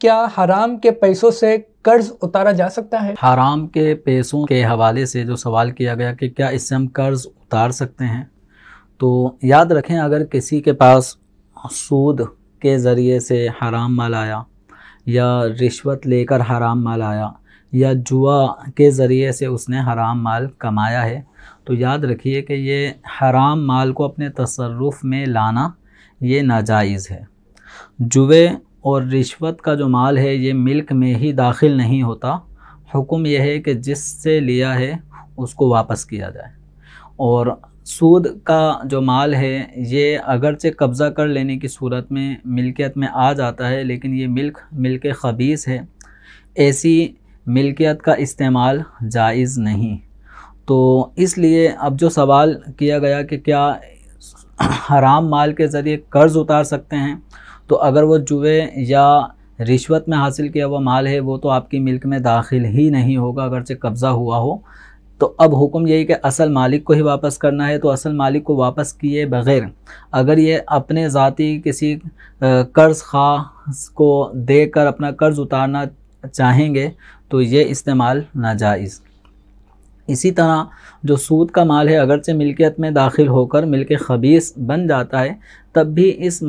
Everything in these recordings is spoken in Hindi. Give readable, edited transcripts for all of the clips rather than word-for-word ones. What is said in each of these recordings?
क्या हराम के पैसों से कर्ज उतारा जा सकता है? हराम के पैसों के हवाले से जो सवाल किया गया कि क्या इससे हम कर्ज उतार सकते हैं, तो याद रखें, अगर किसी के पास सूद के ज़रिए से हराम माल आया या रिश्वत लेकर हराम माल आया या जुआ के ज़रिए से उसने हराम माल कमाया है, तो याद रखिए कि ये हराम माल को अपने तसर्रुफ़ में लाना ये नाजायज़ है। जुए और रिश्वत का जो माल है ये मिल्क में ही दाखिल नहीं होता। हुक्म यह है कि जिससे लिया है उसको वापस किया जाए। और सूद का जो माल है ये अगरचे कब्ज़ा कर लेने की सूरत में मिल्कियत में आ जाता है, लेकिन ये मिल्क ख़बीस है, ऐसी मिल्कियत का इस्तेमाल जायज़ नहीं। तो इसलिए अब जो सवाल किया गया कि क्या हराम माल के ज़रिए कर्ज़ उतार सकते हैं, तो अगर वो जुए या रिश्वत में हासिल किया हुआ माल है वो तो आपकी मिल्क में दाखिल ही नहीं होगा अगरचे कब्ज़ा हुआ हो। तो अब हुक्म यही कि असल मालिक को ही वापस करना है। तो असल मालिक को वापस किए बग़ैर अगर ये अपने ज़ाती किसी कर्ज़ खा को देकर अपना कर्ज़ उतारना चाहेंगे तो ये इस्तेमाल नाजायज़। इसी तरह जो सूद का माल है अगरचे मिल्कियत में दाखिल होकर मिल्क ख़बीस बन जाता है, तब भी इस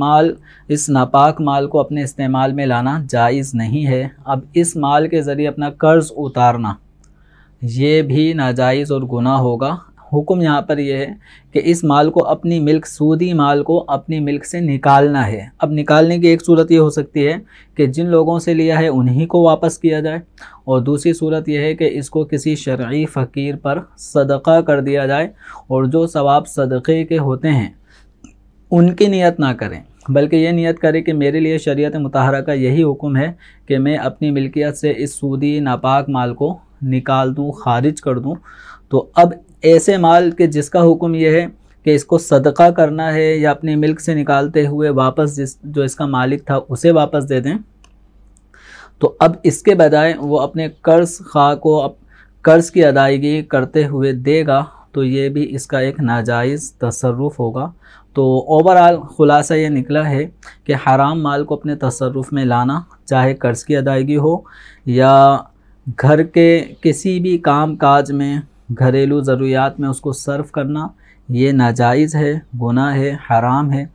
नापाक माल को अपने इस्तेमाल में लाना जायज़ नहीं है। अब इस माल के ज़रिए अपना कर्ज़ उतारना ये भी नाजायज़ और गुनाह होगा। हुक्म यहाँ पर यह है कि इस माल को अपनी मिल्क, सूदी माल को अपनी मिल्क से निकालना है। अब निकालने की एक सूरत ये हो सकती है कि जिन लोगों से लिया है उन्हीं को वापस किया जाए, और दूसरी सूरत यह है कि इसको किसी शरई फ़कीर पर सदक़ा कर दिया जाए, और जो सवाब सदक़े के होते हैं उनकी नियत ना करें, बल्कि ये नियत करें कि मेरे लिए शरीयत मुतहरा का यही हुक्म है कि मैं अपनी मिल्कियत से इस सूदी नापाक माल को निकाल दूँ, ख़ारिज कर दूँ। तो अब ऐसे माल के जिसका हुक्म यह है कि इसको सदका करना है या अपनी मिल्क से निकालते हुए वापस जो इसका मालिक था उसे वापस दे दें, तो अब इसके बजाय वो अपने कर्ज़ खा को कर्ज़ की अदायगी करते हुए देगा, तो ये भी इसका एक नाजायज़ तसर्रुफ़ होगा। तो ओवरऑल ख़ुलासा ये निकला है कि हराम माल को अपने तसर्रुफ़ में लाना, चाहे कर्ज़ की अदायगी हो या घर के किसी भी काम काज में, घरेलू ज़रूरियात में उसको सर्व करना, ये नाजायज़ है, गुनाह है, हराम है।